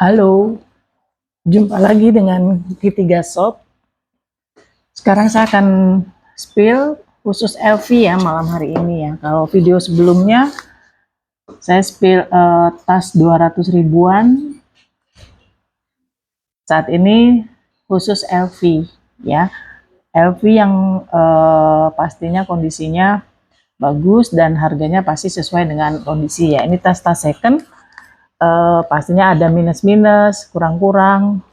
Halo, jumpa lagi dengan G3 Shop. Sekarang saya akan spill khusus LV ya malam hari ini ya. Kalau video sebelumnya saya spill tas 200 ribuan. Saat ini khusus LV ya. LV yang pastinya kondisinya bagus dan harganya pasti sesuai dengan kondisi ya. Ini tas-tas second, pastinya ada minus-minus, kurang-kurang.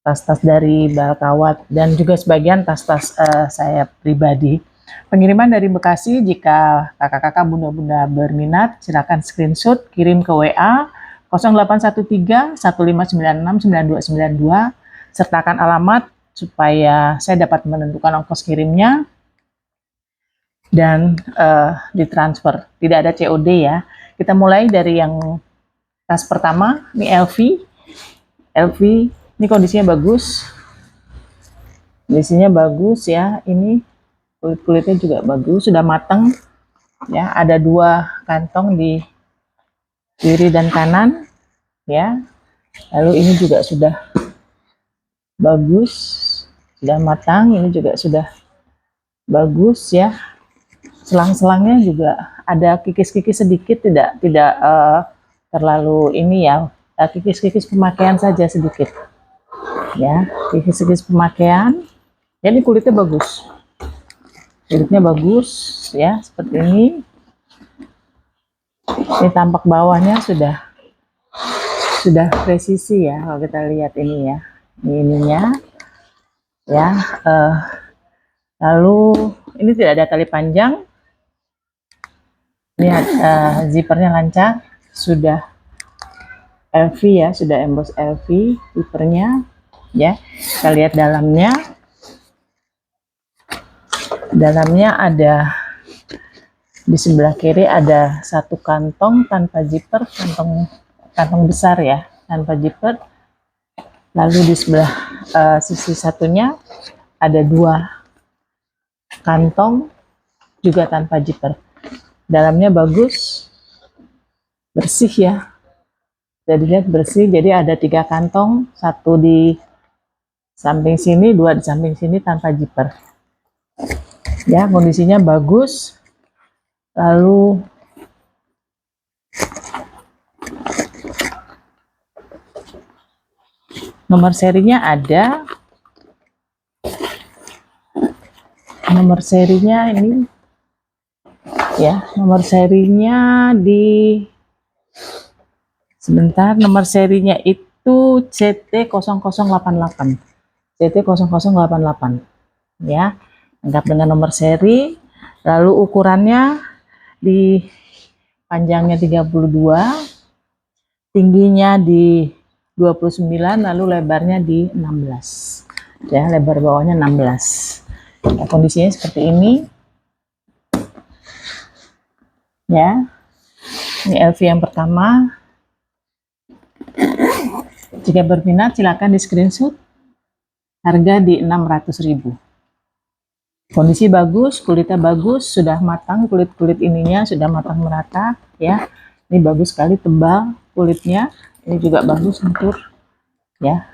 Tas-tas dari Balkawat dan juga sebagian tas-tas saya pribadi. Pengiriman dari Bekasi. Jika kakak-kakak bunda-bunda berminat, silakan screenshot kirim ke WA 0813 1596 9292, sertakan alamat supaya saya dapat menentukan ongkos kirimnya dan ditransfer. Tidak ada COD ya. Kita mulai dari yang tas pertama, ini LV. Ini kondisinya bagus. Kondisinya bagus ya. Ini kulit-kulitnya juga bagus, sudah matang. Ya, ada 2 kantong di kiri dan kanan ya. Lalu ini juga sudah bagus, sudah matang. Ini juga sudah bagus ya. Selang-selangnya juga ada kikis-kikis sedikit, tidak terlalu ini ya. Kikis-kikis pemakaian saja sedikit. Ya, kikis-kikis pemakaian. Ya, ini kulitnya bagus. Kulitnya bagus ya, seperti ini. Ini tampak bawahnya sudah presisi ya, kalau kita lihat ini ya. Ini ininya ya. Lalu ini tidak ada tali panjang. Lihat zippernya lancar, sudah LV ya, sudah emboss LV zippernya ya. Kita lihat dalamnya. Dalamnya ada, di sebelah kiri ada 1 kantong tanpa zipper, kantong besar ya, tanpa zipper. Lalu di sebelah sisi satunya ada 2 kantong juga tanpa zipper. Dalamnya bagus, bersih ya. Jadi lihat bersih, jadi ada 3 kantong, 1 di samping sini, 2 di samping sini tanpa zipper. Ya, kondisinya bagus. Lalu nomor serinya ada. Nomor serinya ini ya, nomor serinya di sebentar, nomor serinya itu CT0088. CT0088 ya. Lengkap dengan nomor seri. Lalu ukurannya di panjangnya 32, tingginya di 29, lalu lebarnya di 16 ya, lebar bawahnya 16 ya. Kondisinya seperti ini ya. Ini LV yang pertama. Jika berminat silakan di screenshot, harga di 600.000. Kondisi bagus, kulitnya bagus, sudah matang, kulit ininya sudah matang merata ya. Ini bagus sekali, tebal kulitnya. Ini juga bagus lentur ya.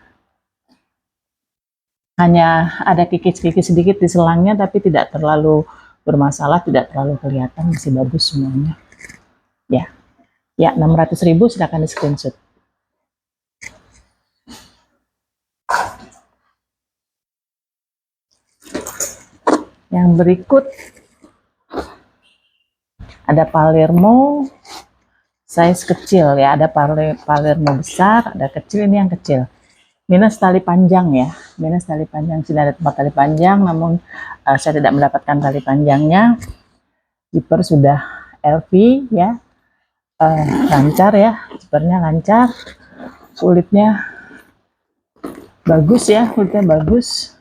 Hanya ada kikis-kikis sedikit di selangnya, tapi tidak terlalu bermasalah, tidak terlalu kelihatan, masih bagus semuanya ya. Ya, 600.000, silakan di screenshot. Yang berikut ada Palermo size kecil ya, ada Palermo besar, ada kecil. Ini yang kecil, minus tali panjang ya, minus tali panjang. Sudah ada tempat tali panjang, namun saya tidak mendapatkan tali panjangnya. Zipper sudah LV ya, lancar ya, zippernya lancar. Kulitnya bagus ya, kulitnya bagus,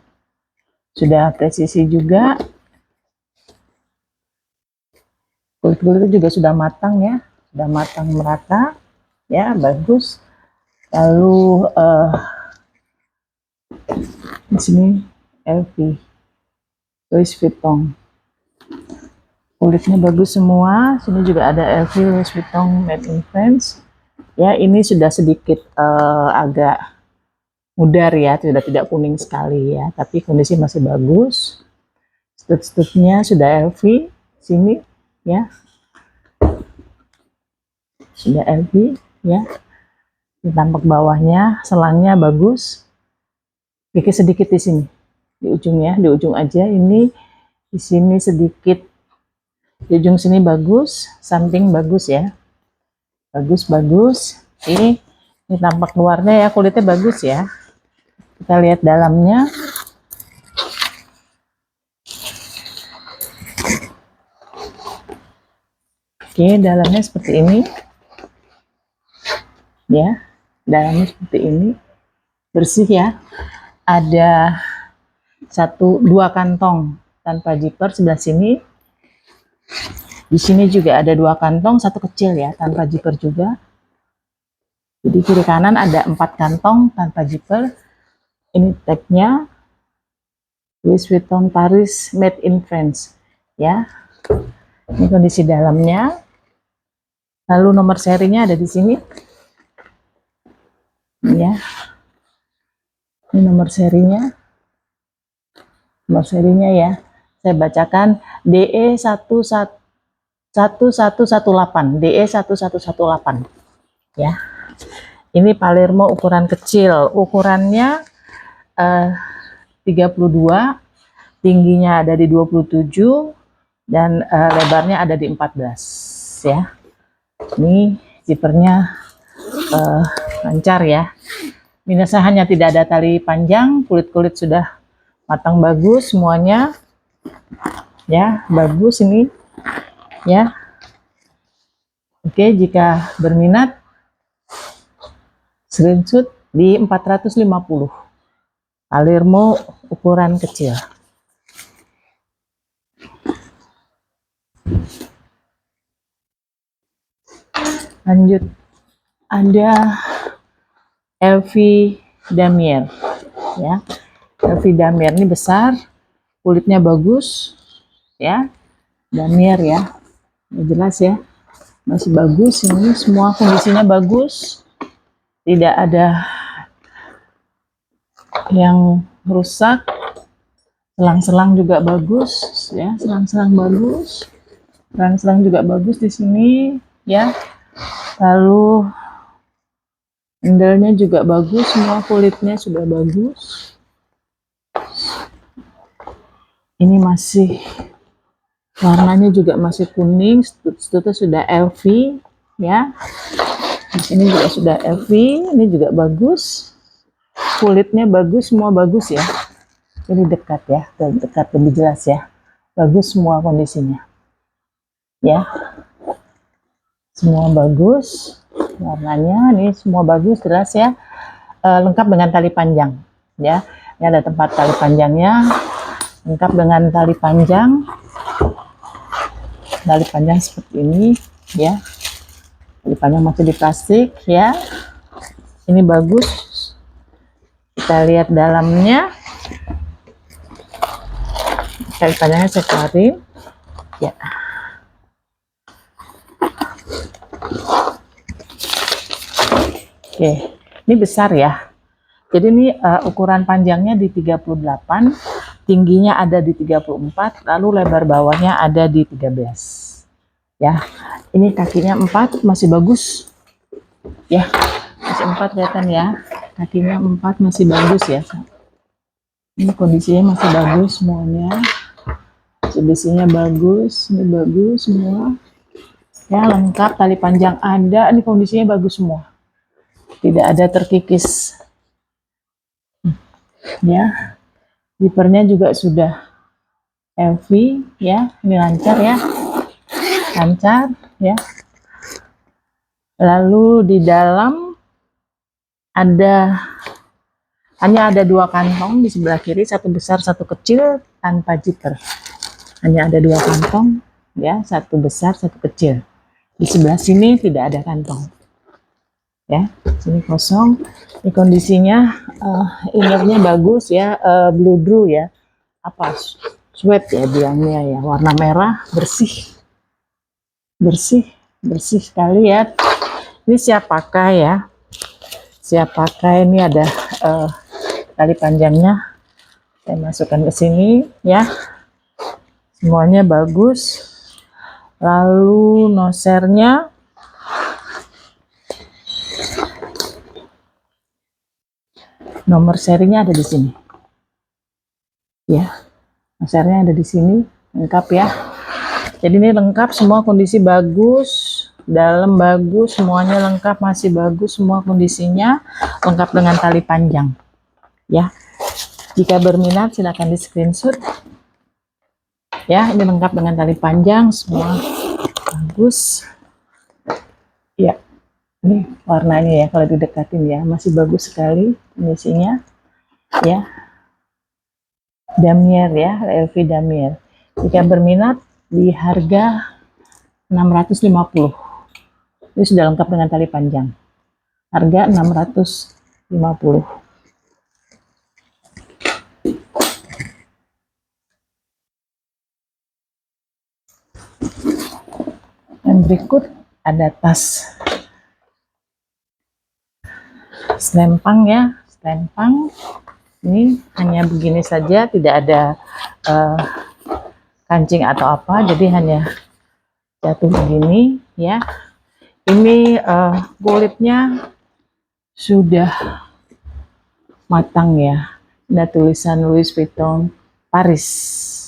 sudah presisi juga. Kulit-kulitnya juga sudah matang ya, sudah matang merata ya, bagus. Lalu di sini LV, Louis Vuitton, kulitnya bagus semua. Sini juga ada LV, Louis Vuitton made in France Ya, ini sudah sedikit agak mudar ya, sudah tidak kuning sekali ya, tapi kondisi masih bagus. Stud-studnya sudah LV sini ya, sudah LV ya. Ini tampak bawahnya, selangnya bagus. Sedikit sedikit di sini, di ujungnya, di ujung aja. Ini di sini sedikit, di ujung sini bagus, samping bagus ya, bagus. Ini tampak luarnya ya, kulitnya bagus ya. Kita lihat dalamnya. Oke, dalamnya seperti ini ya, dalamnya seperti ini, bersih ya. Ada dua kantong tanpa zipper sebelah sini. Di sini juga ada dua kantong, satu kecil ya, tanpa zipper juga. Jadi kiri kanan ada 4 kantong tanpa zipper. Ini tagnya Louis Vuitton Paris Made in France ya. Ini kondisi dalamnya. Lalu nomor serinya ada di sini ya. Ini nomor serinya. Nomor serinya ya. Saya bacakan DE1118 ya. Ini Palermo ukuran kecil, ukurannya 32, tingginya ada di 27 dan lebarnya ada di 14 ya. Ini zippernya lancar ya. Minusnya hanya tidak ada tali panjang, kulit-kulit sudah matang bagus semuanya ya, bagus ini ya. Oke, jika berminat screenshot di 450 Palermo ukuran kecil. Lanjut, ada LV Damier ya. LV Damier ini besar, kulitnya bagus ya. Damier ya, ini jelas ya, masih bagus. Ini semua kondisinya bagus, tidak ada yang rusak. Selang-selang juga bagus ya, selang-selang bagus, selang-selang juga bagus di sini ya. Lalu handle-nya juga bagus, semua kulitnya sudah bagus. Ini masih warnanya juga masih kuning, stutnya sudah LV ya. Di sini juga sudah LV, ini juga bagus. Kulitnya bagus, semua bagus ya. Ini dekat ya, dekat lebih jelas ya. Bagus semua kondisinya. Ya. Semua bagus. Warnanya ini semua bagus, jelas ya. Lengkap dengan tali panjang ya. Ini ada tempat tali panjangnya. Lengkap dengan tali panjang. Tali panjang seperti ini ya. Tali panjang masih di plastik ya. Ini bagus. Kita lihat dalamnya. Tali panjangnya saya keluarin ya. Oke, ini besar ya. Jadi ini ukuran panjangnya di 38, tingginya ada di 34, lalu lebar bawahnya ada di 13. Ya. Ini kakinya 4, masih bagus. Ya. Masih 4 kelihatan ya. Kakinya 4 masih bagus ya. Ini kondisinya masih bagus semuanya. Kondisinya bagus, ini bagus semua. Ya, lengkap, tali panjang ada, ini kondisinya bagus semua. Tidak ada terkikis. Ya. Zippernya juga sudah LV ya, ini lancar ya. Lancar ya. Lalu di dalam hanya ada 2 kantong di sebelah kiri, satu besar satu kecil tanpa zipper. Hanya ada 2 kantong ya, satu besar satu kecil. Di sebelah sini tidak ada kantong ya, sini kosong. Ini kondisinya innernya bagus ya, blue drew ya, apa sweat ya bilangnya ya, warna merah, bersih sekali ya. Ini siap pakai ya, siap pakai. Ini ada tali panjangnya, saya masukkan ke sini ya, semuanya bagus. Lalu nosernya nomor serinya ada di sini ya, nosernya ada di sini, lengkap ya. Jadi ini lengkap, semua kondisi bagus, dalam bagus, semuanya lengkap, masih bagus semua kondisinya, lengkap dengan tali panjang ya. Jika berminat silahkan di screenshot ya. Ini lengkap dengan tali panjang, semua bagus ya. Ini warnanya ya, kalau didekatin ya masih bagus sekali kondisinya ya. Damier ya, LV Damier. Jika berminat di harga 650. Ini sudah lengkap dengan tali panjang. Harga 650. Dan berikut ada tas selempang ya, selempang. Ini hanya begini saja, tidak ada kancing atau apa, jadi hanya jatuh begini ya. Ini kulitnya sudah matang ya, ada tulisan Louis Vuitton Paris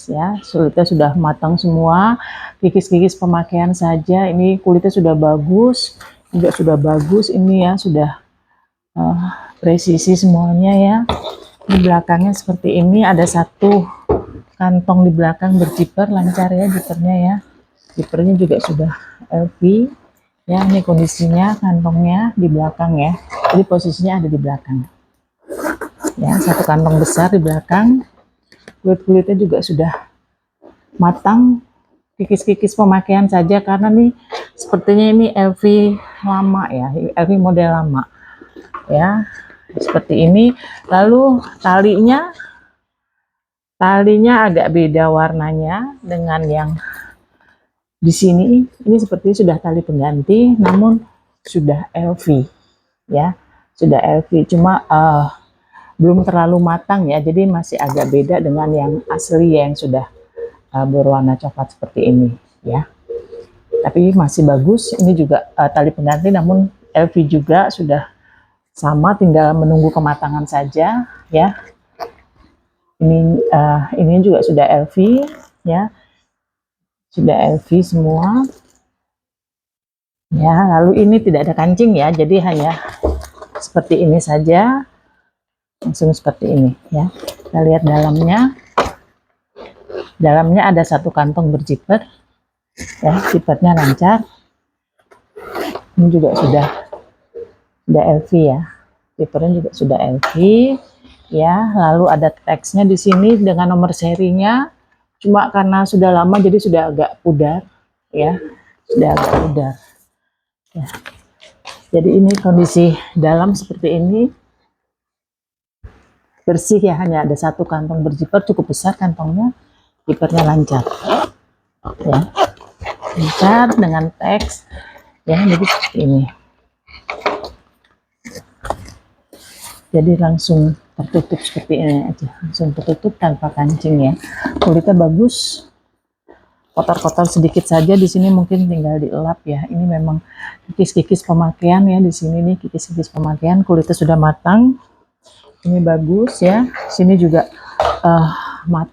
ya, kulitnya sudah matang semua, kikis-kikis pemakaian saja. Ini kulitnya sudah bagus, juga sudah bagus ini ya, sudah presisi semuanya ya. Di belakangnya seperti ini, ada satu kantong di belakang berziper, lancar ya zipernya ya. Zipernya juga sudah LV ya. Ini kondisinya kantongnya di belakang ya, jadi posisinya ada di belakang ya. Satu kantong besar di belakang, kulit-kulitnya juga sudah matang, kikis-kikis pemakaian saja, karena nih sepertinya ini LV lama ya, LV model lama ya, seperti ini. Lalu talinya agak beda warnanya dengan yang di sini. Ini seperti sudah tali pengganti, namun sudah LV ya, sudah LV, cuma belum terlalu matang ya, jadi masih agak beda dengan yang asli yang sudah berwarna coklat seperti ini ya. Tapi masih bagus. Ini juga tali pengganti, namun LV juga, sudah sama, tinggal menunggu kematangan saja ya. Ini juga sudah LV ya, sudah LV semua ya. Lalu ini tidak ada kancing ya, jadi hanya seperti ini saja, langsung seperti ini ya. Kita lihat dalamnya ada satu kantong berziper ya, zipernya lancar. Ini juga sudah LV ya, zipernya juga sudah LV ya. Lalu ada teksnya di sini dengan nomor serinya, cuma karena sudah lama jadi sudah agak pudar ya, sudah agak pudar ya. Jadi ini kondisi dalam seperti ini, bersih ya, hanya ada satu kantong berziper, cukup besar kantongnya, zipernya lancar ya, lancar dengan teks ya. Jadi seperti ini, jadi langsung tertutup seperti ini aja, langsung tertutup tanpa kancing ya. Kulitnya bagus, kotor-kotor sedikit saja di sini, mungkin tinggal dielap ya. Ini memang kikis-kikis pemakaian ya, di sini nih kikis-kikis pemakaian. Kulitnya sudah matang, ini bagus ya. Sini juga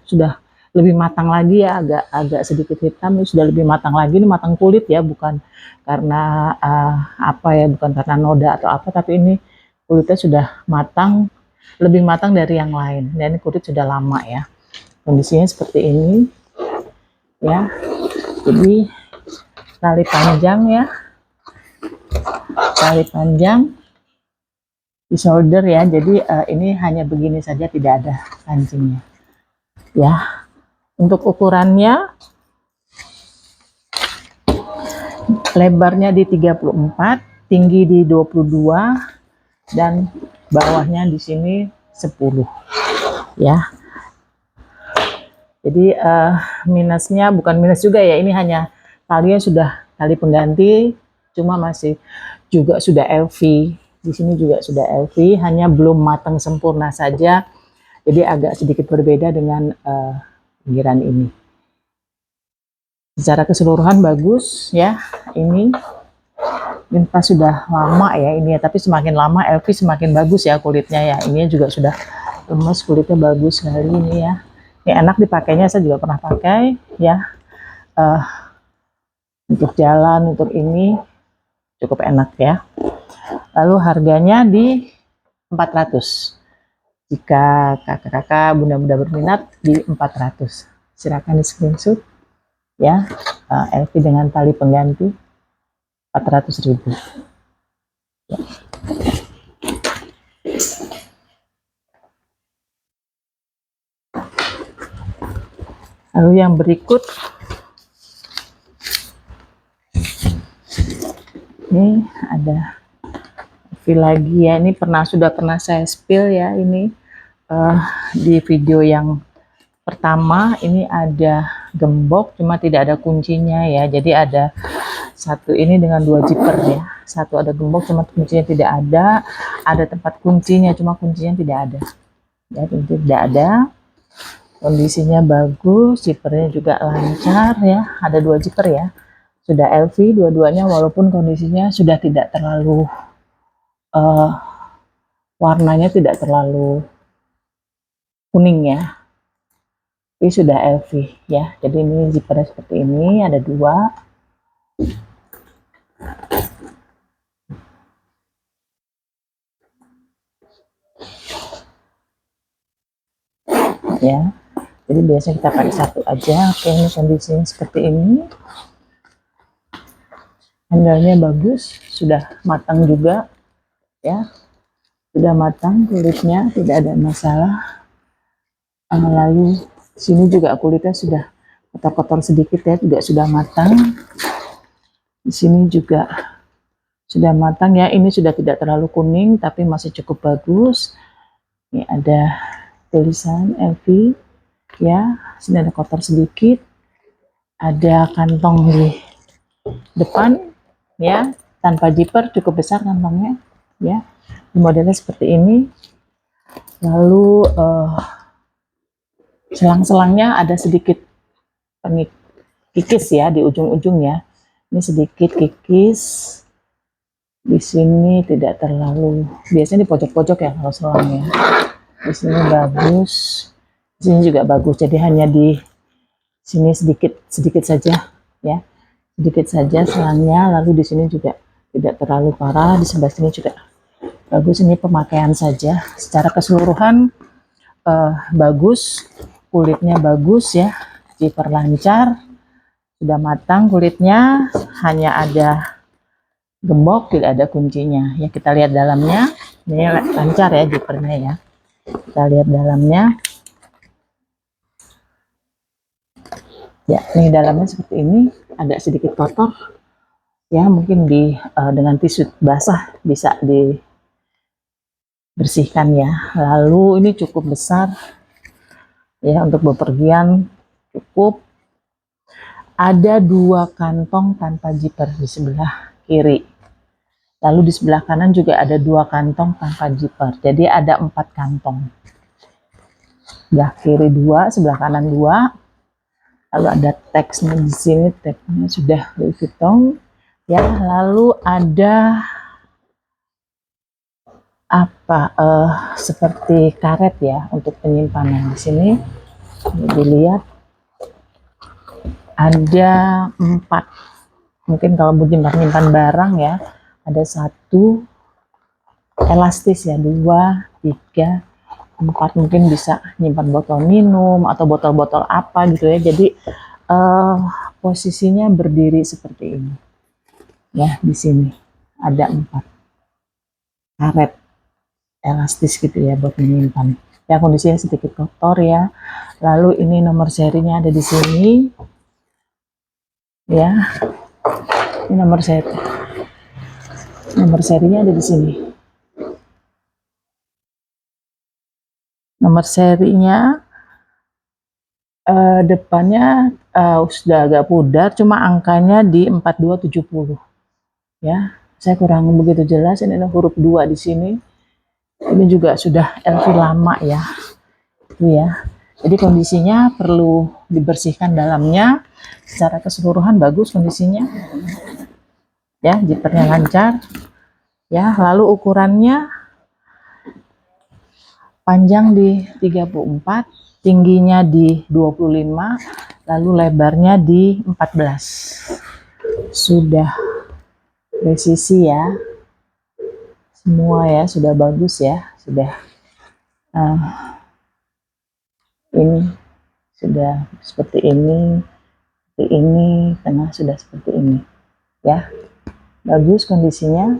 sudah lebih matang lagi ya, agak sedikit hitam, ini sudah lebih matang lagi. Ini matang kulit ya, bukan karena apa ya, bukan karena noda atau apa, tapi ini kulitnya sudah matang, lebih matang dari yang lain. Dan kulit sudah lama ya, kondisinya seperti ini ya. Jadi tali panjang ya, tali panjang di shoulder ya. Jadi ini hanya begini saja, tidak ada kancingnya ya. Untuk ukurannya, lebarnya di 34, tinggi di 22, dan bawahnya di sini 10 ya. Jadi minusnya, bukan minus juga ya, ini hanya talinya sudah tali pengganti, cuma masih juga sudah LV. Di sini juga sudah LV, hanya belum matang sempurna saja. Jadi agak sedikit berbeda dengan pinggiran ini. Secara keseluruhan bagus ya. Ini Linfa sudah lama ya ini ya, tapi semakin lama LV semakin bagus ya kulitnya ya. Ini juga sudah lemes, kulitnya bagus sekali ini ya. Ini enak dipakainya, saya juga pernah pakai ya. Untuk jalan, untuk ini cukup enak ya. Lalu harganya di 400. Jika kakak-kakak, bunda-bunda berminat di 400. Silakan di screenshot ya. LV dengan tali pengganti 400.000. Ya. Lalu yang berikut ini ada lagi ya, ini sudah pernah saya spill ya ini di video yang pertama. Ini ada gembok cuma tidak ada kuncinya ya, jadi ada satu ini dengan 2 zipper ya, satu ada gembok cuma kuncinya tidak ada tempat kuncinya cuma kuncinya tidak ada ya, tidak ada. Kondisinya bagus, zippernya juga lancar ya, ada 2 zipper ya, sudah LV dua-duanya, walaupun kondisinya sudah tidak terlalu warnanya tidak terlalu kuning ya, ini sudah LV ya. Jadi ini zippernya seperti ini, ada 2 ya. Jadi biasanya kita pakai satu aja. Oke, ini kondisinya seperti ini, handle-nya bagus, sudah matang juga ya, sudah matang kulitnya, tidak ada masalah. Lalu sini juga kulitnya sudah kotor-kotor sedikit ya, juga sudah matang. Di sini juga sudah matang ya, ini sudah tidak terlalu kuning tapi masih cukup bagus. Ini ada tulisan LV ya, sini ada kotor sedikit, ada kantong di depan ya, tanpa zipper, cukup besar kantongnya ya, modelnya seperti ini. Lalu selang-selangnya ada sedikit kikis ya di ujung-ujungnya, ini sedikit kikis. Di sini tidak terlalu, biasanya di pojok-pojok ya kalau selangnya. Di sini bagus, di sini juga bagus, jadi hanya di sini sedikit saja ya, sedikit saja selangnya. Lalu di sini juga tidak terlalu parah, di sebelah sini juga bagus. Ini pemakaian saja, secara keseluruhan bagus, kulitnya bagus ya, zipper lancar, sudah matang kulitnya, hanya ada gembok, tidak ada kuncinya ya. Kita lihat dalamnya, ini lancar ya zippernya ya, kita lihat dalamnya ya. Ini dalamnya seperti ini, agak sedikit kotor ya, mungkin dengan tisu basah bisa dibersihkan ya. Lalu ini cukup besar ya, untuk bepergian cukup. Ada 2 kantong tanpa zipper di sebelah kiri, lalu di sebelah kanan juga ada 2 kantong tanpa zipper, jadi ada 4 kantong. Sebelah kiri 2, sebelah kanan 2. Lalu ada teksnya di sini, teksnya sudah Louis Vuitton ya. Lalu ada seperti karet ya untuk penyimpanan. Di sini dilihat ada 4, mungkin kalau menyimpan barang ya, ada 1 elastis ya, 2, 3, 4, mungkin bisa nyimpan botol minum atau botol-botol apa gitu ya. Jadi posisinya berdiri seperti ini ya. Di sini ada 4 karet elastis gitu ya buat menyimpan ya, kondisinya sedikit kotor ya. Lalu ini nomor serinya ada di sini ya, ini nomor serinya ada di sini. Nomor serinya depannya sudah agak pudar, cuma angkanya di 4270 ya. saya kurang begitu jelas. Ini ada huruf 2 di sini. Ini juga sudah LV lama ya. Itu ya. Jadi kondisinya perlu dibersihkan dalamnya. Secara keseluruhan bagus kondisinya. Ya, zippernya lancar. Ya, lalu ukurannya panjang di 34, tingginya di 25, lalu lebarnya di 14. Sudah presisi ya. Semua ya sudah bagus ya, sudah ini sudah seperti ini, tengah sudah seperti ini ya, bagus kondisinya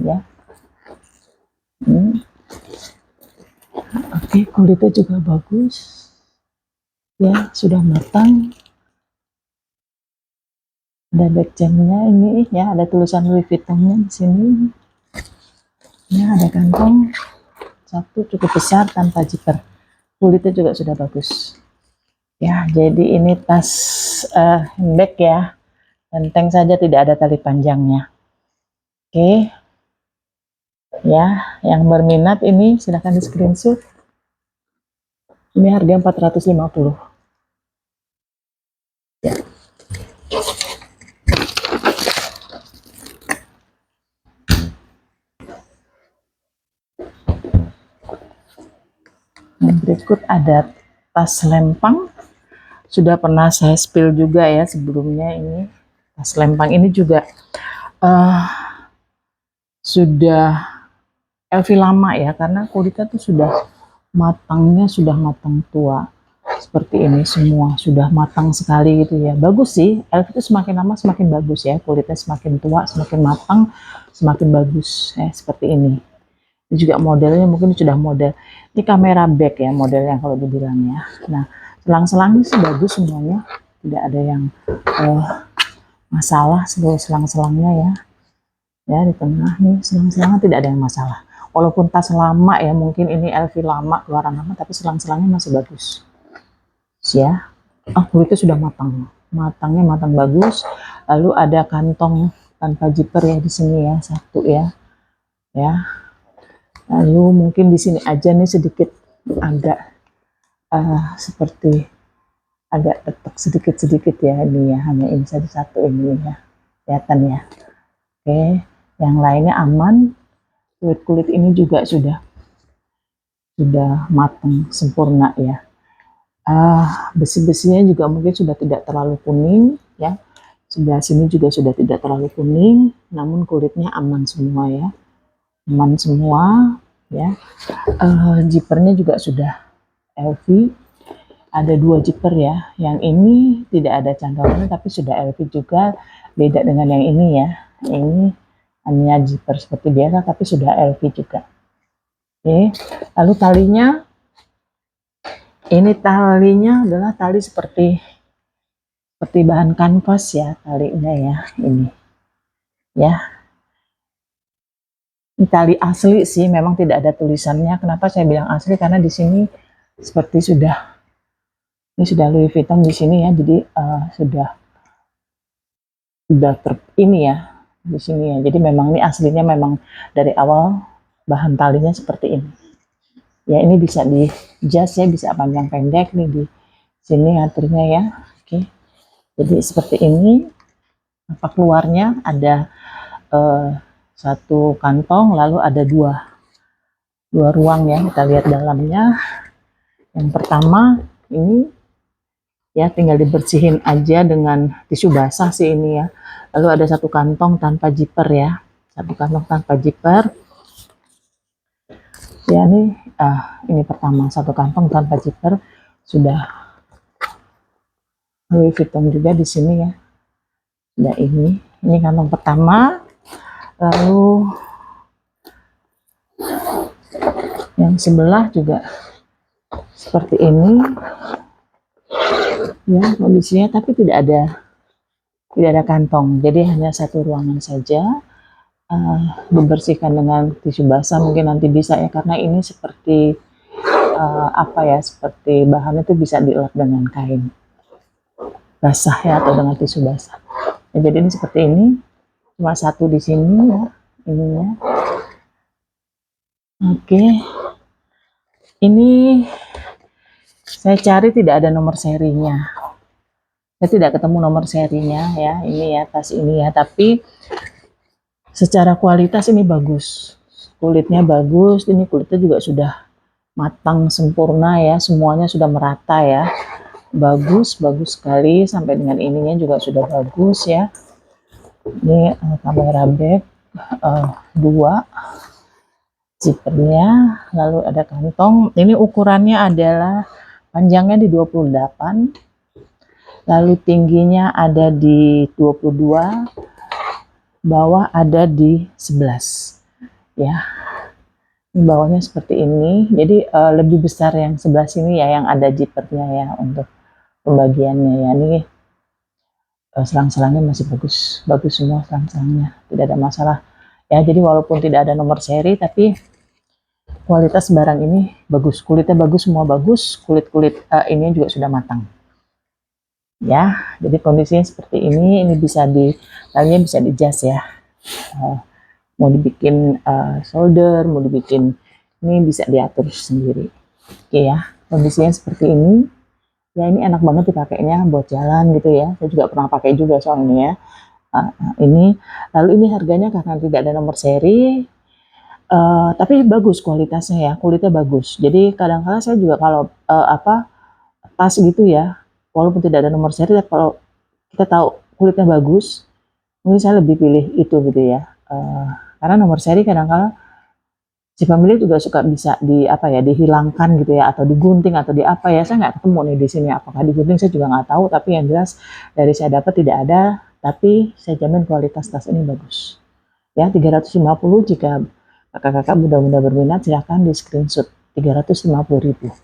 ya. Oke, kulitnya juga bagus ya, sudah matang. Ada backchainnya ini ya, ada tulisan Louis Vuittonnya di sini ya, ada kantong satu cukup besar tanpa zipper, kulitnya juga sudah bagus ya. Jadi ini tas handbag ya, enteng saja, tidak ada tali panjangnya. Oke ya, yang berminat ini silahkan di screenshot. Ini harga 450 ya. Yang berikut ada tas lempang, sudah pernah saya spill juga ya sebelumnya. Ini tas lempang ini juga sudah LV lama ya, karena kulitnya tuh sudah matangnya, sudah matang tua seperti ini, semua sudah matang sekali gitu ya. Bagus sih, LV itu semakin lama semakin bagus ya, kulitnya semakin tua semakin matang semakin bagus ya, seperti ini. Ini juga modelnya mungkin sudah model, ini kamera back ya modelnya kalau dibilang ya. Nah, selang-selangnya sih bagus semuanya, tidak ada yang masalah. Seluruh selang-selangnya ya di tengah nih, selang-selangnya tidak ada yang masalah. Walaupun tas lama ya, mungkin ini LV lama, keluaran lama, tapi selang-selangnya masih bagus ya. Kulitnya sudah matangnya matang bagus. Lalu ada kantong tanpa zipper ya di sini ya, satu ya. Lalu mungkin di sini aja nih sedikit agak seperti agak retak sedikit ya, ini ya, hanya ini saja satu ini ya, kelihatan ya. Oke, yang lainnya aman. Kulit ini juga sudah matang sempurna ya. Besi-besinya juga mungkin sudah tidak terlalu kuning ya. Sebelah sini juga sudah tidak terlalu kuning, namun kulitnya aman semua ya, aman semua ya. Zippernya juga sudah LV, ada 2 zipper ya. Yang ini tidak ada cantolannya tapi sudah LV juga, beda dengan yang ini ya. Ini hanya zipper seperti biasa tapi sudah LV juga. Oke, lalu talinya, ini talinya adalah tali seperti bahan kanvas ya, talinya ya, ini ya. Ini tali asli sih, memang tidak ada tulisannya. Kenapa saya bilang asli? Karena di sini seperti ini sudah Louis Vuitton di sini ya, jadi sudah ini ya di sini ya. Jadi memang ini aslinya, memang dari awal bahan talinya seperti ini. Ya, ini bisa di adjust ya, bisa panjang pendek nih di sini ngaturnya ya. Oke. Jadi seperti ini. Apa keluarnya ada satu kantong, lalu ada dua ruang ya. Kita lihat dalamnya. Yang pertama ini ya, tinggal dibersihin aja dengan tisu basah sih ini ya. Lalu ada satu kantong tanpa zipper ya, satu kantong tanpa zipper ya. Ini pertama, satu kantong tanpa zipper, sudah Louis Vuitton juga di sini ya. Nah, ini kantong pertama. Lalu yang sebelah juga seperti ini ya kondisinya, tapi tidak ada kantong, jadi hanya satu ruangan saja. Dibersihkan dengan tisu basah mungkin nanti bisa ya, karena ini seperti seperti bahannya itu bisa dilap dengan kain basah ya, atau dengan tisu basah ya. Jadi ini seperti ini cuma satu di sini ya ininya. Oke, ini saya cari tidak ada nomor serinya, saya tidak ketemu nomor serinya ya, ini ya tas ini ya, tapi secara kualitas ini bagus, kulitnya bagus, ini kulitnya juga sudah matang sempurna ya, semuanya sudah merata ya, bagus sekali, sampai dengan ininya juga sudah bagus ya. Ini kamera back 2 zippernya, lalu ada kantong. Ini ukurannya adalah panjangnya di 28, lalu tingginya ada di 22, bawah ada di 11 ya. Ini bawahnya seperti ini, jadi lebih besar yang sebelah sini ya, yang ada zippernya ya untuk pembagiannya ya. Ini selang-selangnya masih bagus semua, selang-selangnya tidak ada masalah ya. Jadi walaupun tidak ada nomor seri, tapi kualitas barang ini bagus, kulitnya bagus, semua bagus, kulit ini juga sudah matang ya. Jadi kondisinya seperti ini bisa talinya bisa di-adjust ya, mau dibikin shoulder, mau dibikin ini bisa diatur sendiri. Oke ya, kondisinya seperti ini ya. Ini enak banget dipakainya buat jalan gitu ya, saya juga pernah pakai juga soalnya ya. Ini lalu ini harganya karena tidak ada nomor seri, tapi bagus kualitasnya ya, kulitnya bagus. Jadi kadang-kala saya juga kalau tas gitu ya, walaupun tidak ada nomor seri, tapi kalau kita tahu kulitnya bagus, mungkin saya lebih pilih itu gitu ya. Karena nomor seri kadang-kala si pemilik juga suka bisa dihilangkan gitu ya, atau digunting atau di apa ya, saya nggak ketemu nih di sini apakah digunting, saya juga nggak tahu, tapi yang jelas dari saya dapat tidak ada, tapi saya jamin kualitas tas ini bagus ya. 350, jika kakak-kakak muda-muda berminat silahkan di screenshot, 350.000.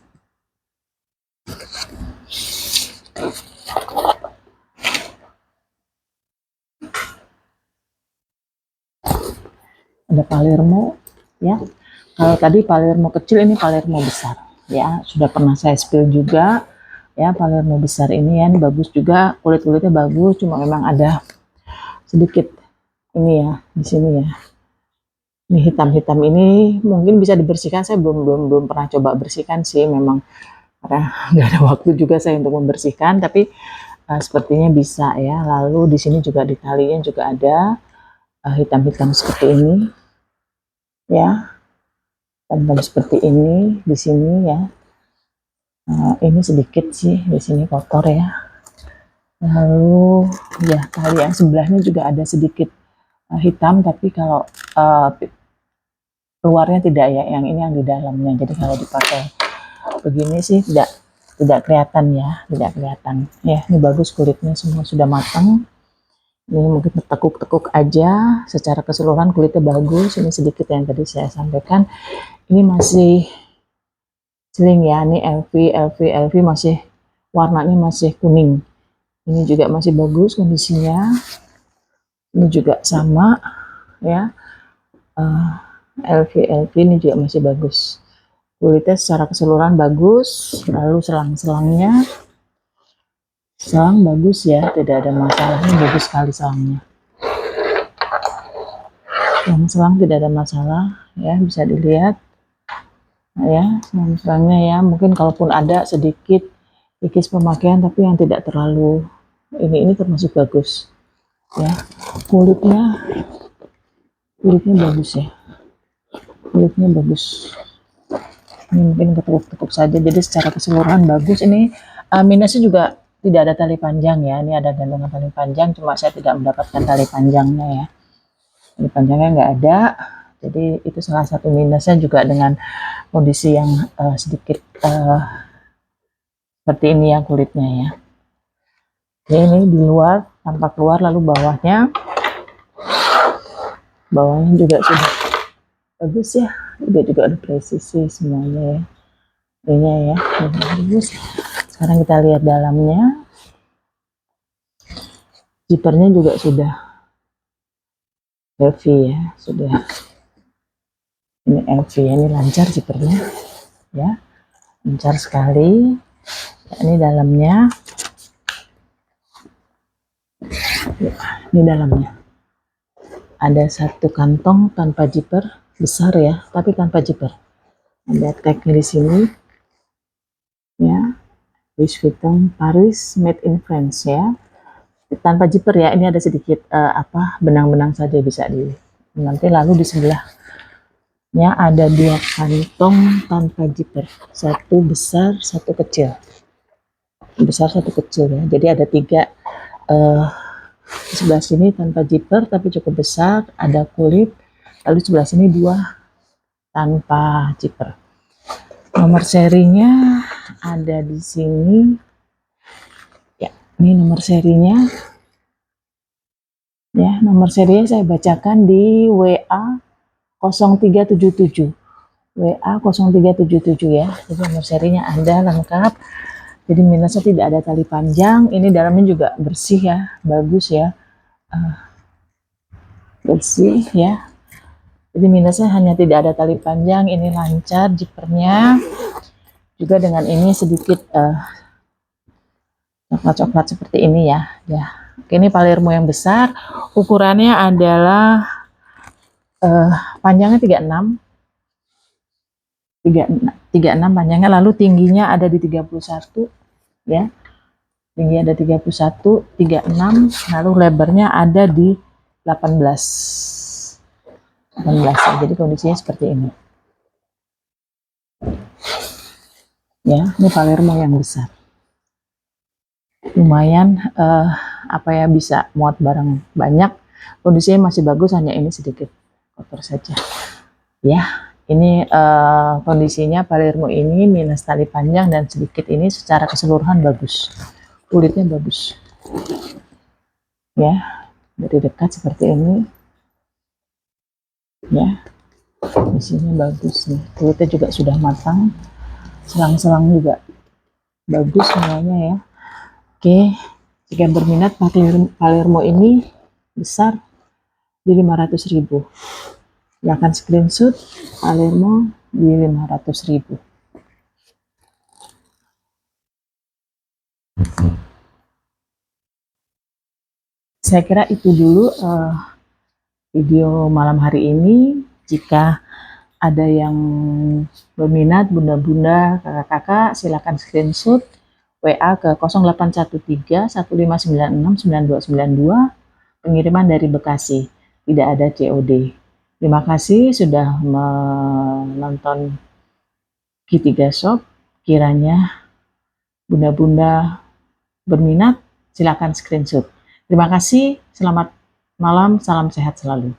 Ada Palermo ya, kalau tadi Palermo kecil, ini Palermo besar ya, sudah pernah saya spill juga ya. Palermo besar ini ya, ini bagus juga, kulitnya bagus, cuma memang ada sedikit ini ya di sini ya, ini hitam-hitam ini mungkin bisa dibersihkan, saya belum pernah coba bersihkan sih, memang karena nggak ada waktu juga saya untuk membersihkan, tapi sepertinya bisa ya. Lalu di sini juga di talinya juga ada hitam-hitam seperti ini ya, hitam seperti ini di sini ya. Ini sedikit sih di sini kotor ya. Lalu ya tali yang sebelahnya juga ada sedikit hitam, tapi kalau luarnya tidak ya, yang ini yang di dalamnya. Jadi kalau dipakai begini sih tidak kelihatan ya, tidak kelihatan ya. Ini bagus, kulitnya semua sudah matang. Ini mungkin tekuk-tekuk aja, secara keseluruhan kulitnya bagus. Ini sedikit yang tadi saya sampaikan. Ini masih sling ya, ini LV masih warnanya masih kuning. Ini juga masih bagus kondisinya. Ini juga sama ya, LV ini juga masih bagus, kulitnya secara keseluruhan bagus. Lalu selang-selangnya, selang bagus ya, tidak ada masalahnya, bagus sekali selangnya. Yang selang tidak ada masalah ya, bisa dilihat ya selangnya ya. Mungkin kalaupun ada sedikit kikis pemakaian, tapi yang tidak terlalu ini termasuk bagus ya. Kulitnya bagus ya, kulitnya bagus. Ini mungkin ketukuk-tukuk saja, jadi secara keseluruhan bagus. Ini minusnya juga tidak ada tali panjang ya, ini ada gantungan tali panjang, cuma saya tidak mendapatkan tali panjangnya ya, tali panjangnya nggak ada. Jadi itu salah satu minusnya, juga dengan kondisi yang sedikit seperti ini ya kulitnya ya. Oke, ini di luar, tampak luar. Lalu bawahnya juga sudah bagus ya, juga ada presisi semuanya ya, ini ya bagus. Sekarang kita lihat dalamnya, zippernya juga sudah LV ya, sudah ini LV ya, ini lancar zippernya ya, lancar sekali ya. Ini dalamnya ya, ini dalamnya ada satu kantong tanpa zipper besar ya, tapi tanpa zipper. Ada tagnya di sini ya, Louis Vuitton Paris made in France ya, tanpa zipper ya. Ini ada sedikit benang-benang saja bisa di nanti. Lalu di sebelahnya ada dua kantong tanpa zipper, satu besar satu kecil, ya. Jadi ada tiga. Di sebelah sini tanpa zipper tapi cukup besar, ada kulit. Lalu sebelah sini dua tanpa zipper. Nomor serinya ada di sini ya, ini nomor serinya ya. Nomor serinya saya bacakan di WA 0377 WA 0377 ya. Jadi nomor serinya ada lengkap. Jadi minusnya tidak ada tali panjang. Ini dalamnya juga bersih ya, bagus ya, bersih ya. Jadi minusnya hanya tidak ada tali panjang. Ini lancar zippernya. Juga dengan ini sedikit coklat-coklat seperti ini ya. Ini Palermo yang besar. Ukurannya adalah panjangnya 36 panjangnya, lalu tingginya ada di 31 ya. Tinggi ada 31, 36, lalu lebarnya ada di 18 ya. Jadi kondisinya seperti ini. Ya, ini Palermo yang besar. Lumayan bisa muat barang banyak. Kondisinya masih bagus, hanya ini sedikit kotor saja. Ya. Ini kondisinya Palermo ini minus tali panjang dan sedikit ini, secara keseluruhan bagus. Kulitnya bagus. Ya, dari dekat seperti ini. Ya, kondisinya bagus nih. Kulitnya juga sudah matang. Selang-selang juga bagus semuanya ya. Oke, jika berminat Palermo ini besar di 500.000. Silahkan screenshot Palermo di 500.000. Saya kira itu dulu video malam hari ini. Jika ada yang berminat, bunda-bunda, kakak-kakak, silakan screenshot WA ke 0813 1596 9292, pengiriman dari Bekasi, tidak ada COD. Terima kasih sudah menonton Q3 Shop. Kiranya bunda-bunda berminat, silakan screenshot. Terima kasih, selamat malam, salam sehat selalu.